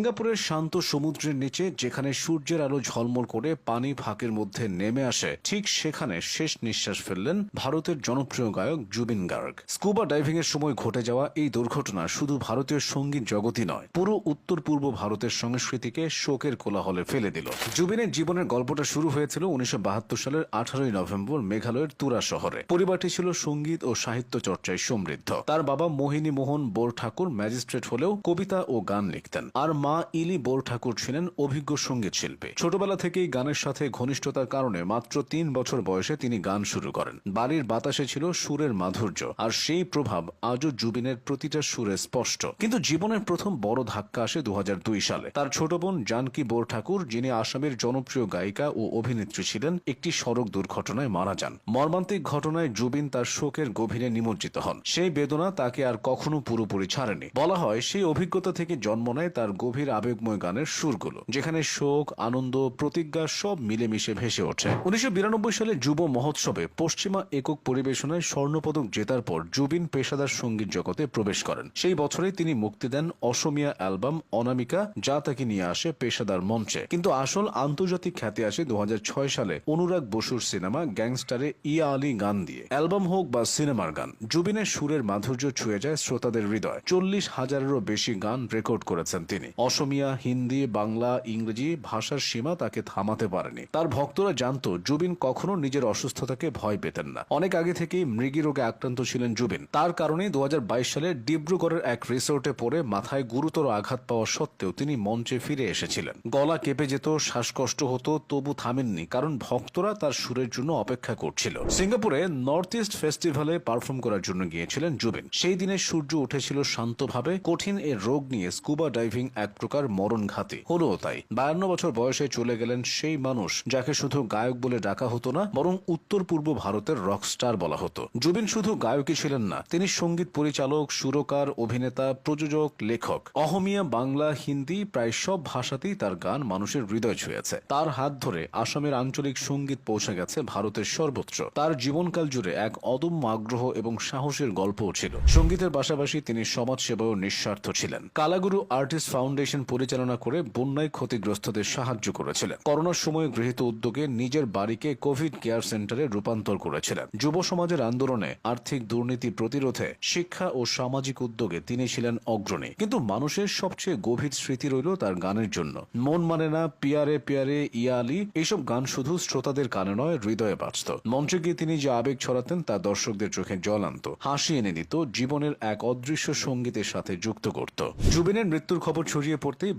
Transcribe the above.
সিঙ্গাপুরের শান্ত সমুদ্রের নিচে যেখানে সূর্যের আলো ঝলমল করে পানি ফাঁকের মধ্যে নেমে আসে, ঠিক সেখানে শেষ নিঃশ্বাস ফেললেন ভারতের জনপ্রিয় গায়ক জুবিন গার্গ। স্কুবা ডাইভিং এর সময় ঘটে যাওয়া এই দুর্ঘটনা শুধু ভারতীয় সঙ্গীত জগতই নয়, পুরো উত্তর পূর্ব ভারতের সংস্কৃতিকে শোকের কোলাহলে ফেলে দিল। জুবিনের জীবনের গল্পটা শুরু হয়েছিল 1972 সালের 18 নভেম্বর মেঘালয়ের তুরা শহরে। পরিবারটি ছিল সঙ্গীত ও সাহিত্য চর্চায় সমৃদ্ধ। তার বাবা মোহিনী মোহন বোরঠাকুর ম্যাজিস্ট্রেট হলেও কবিতা ও গান লিখতেন, আর মা ইলি বোরঠাকুর ছিলেন অভিজ্ঞ সঙ্গীত শিল্পী। ছোটবেলা থেকেই গানের সাথে ঘনিষ্ঠতার কারণে মাত্র 3 বছর বয়সে তিনি গান শুরু করেন। বাড়ির বাতাসে ছিল সুরের মাধুর্য, আর সেই প্রভাব আজও জুবিনের প্রতিটা সুরে স্পষ্ট। কিন্তু জীবনের প্রথম বড় ধাক্কা আসে 2002 সালে। তার ছোট বোন জানকী বোরঠাকুর, যিনি আসামের জনপ্রিয় গায়িকা ও অভিনেত্রী ছিলেন, একটি সড়ক দুর্ঘটনায় মারা যান। মর্মান্তিক ঘটনায় জুবিন তার শোকের গভীরে নিমজ্জিত হন। সেই বেদনা তাকে আর কখনো পুরোপুরি ছাড়েনি। বলা হয় সেই অভিজ্ঞতা থেকে জন্ম নেয় তার গভীর আবেগময় গানের সুরগুলো, যেখানে শোক, আনন্দ, প্রতিজ্ঞা সব মিলেমিশে ভেসে ওঠে। 1992 সালে যুব মহোৎসবে পশ্চিমা একক পরিবেশনায় স্বর্ণপদক জেতার পর জুবিন পেশাদার সঙ্গীত জগতে প্রবেশ করেন। সেই বছরেই তিনি মুক্তি দেন অসমীয়া অ্যালবাম অনামিকা, যা তাকে নিয়ে আসে পেশাদার মঞ্চে। কিন্তু আসল আন্তর্জাতিক খ্যাতি আসে 2006 সালে অনুরাগ বসুর সিনেমা গ্যাংস্টারে ইয়া আলী গান দিয়ে। অ্যালবাম হোক বা সিনেমার গান, জুবিনের সুরের মাধুর্য ছুঁয়ে যায় শ্রোতাদের হৃদয়। 40,000-এরও বেশি গান রেকর্ড করেছেন তিনি। অসমীয়া, হিন্দি, বাংলা, ইংরেজি ভাষার সীমা তাকে থামাতে পারেনি। তার ভক্তরা জানত জুবিন কখনো নিজের অসুস্থতাকে ভয় পেতেন না। অনেক আগে থেকেই মৃগী রোগে আক্রান্ত ছিলেন জুবিন। তার কারণে 2022 সালে ডিব্রুগড়ের এক রিসোর্টে পড়ে মাথায় গুরুতর আঘাত পাওয়া সত্ত্বেও তিনি মঞ্চে ফিরে এসেছিলেন। গলা কেঁপে যেত, শ্বাসকষ্ট হতো, তবু থামেননি, কারণ ভক্তরা তার সুরের জন্য অপেক্ষা করছিল। সিঙ্গাপুরে নর্থ ইস্ট ফেস্টিভ্যালে পারফর্ম করার জন্য গিয়েছিলেন জুবিন। সেই দিনে সূর্য উঠেছিল শান্তভাবে। কঠিন এর রোগ নিয়ে স্কুবা ডাইভিং এক প্রকার মরণঘাতী হলো তাই। 52 বছর বয়সে চলে গেলেন সেই মানুষ যাকে শুধু গায়ক বলে ডাকা হতো না, বরং উত্তর পূর্ব ভারতের রকস্টার বলা হতো। জুবিন শুধু গায়কই ছিলেন না, তিনি সঙ্গীত পরিচালক, সুরকার, অভিনেতা, প্রযোজক, লেখক। অহমিয়া, বাংলা, হিন্দি প্রায় সব ভাষাতেই তার গান মানুষের হৃদয় ছুঁয়েছে। তার হাত ধরে আসামের আঞ্চলিক সঙ্গীত পৌঁছে গেছে ভারতের সর্বত্র। তার জীবনকাল জুড়ে এক অদম্য আগ্রহ এবং সাহসের গল্পও ছিল। সঙ্গীতের পাশাপাশি তিনি সমাজসেবায়ও নিঃস্বার্থ ছিলেন। কালাগুরু আর্টিস্ট ফাউন্ডেশন পরিচালনা করে বন্যায় ক্ষতিগ্রস্তদের সাহায্য করেছিলেন। করোনার সময় গৃহীত উদ্যোগে নিজের বাড়িকে কোভিড কেয়ার সেন্টারে রূপান্তর করেছিলেন। যুব সমাজের আন্দোলনে, আর্থিক দুর্নীতি প্রতিরোধে, শিক্ষা ও সামাজিক উদ্যোগে তিনি ছিলেন অগ্রণী। কিন্তু মানুষের সবচেয়ে গভীর স্মৃতি রইল তার গানের জন্য। মন মানে না, পিয়ারে পিয়ারে, ইয়া আলী, এইসব গান শুধু শ্রোতাদের কানে নয়, হৃদয়ে বাজত। মঞ্চে গিয়ে তিনি যে আবেগ ছড়াতেন তা দর্শকদের চোখে জল আনত, হাসি এনে দিত, জীবনের এক অদৃশ্য সঙ্গীতের সাথে যুক্ত করত। জুবিনের মৃত্যুর খবর ছড়িয়ে পড়তেই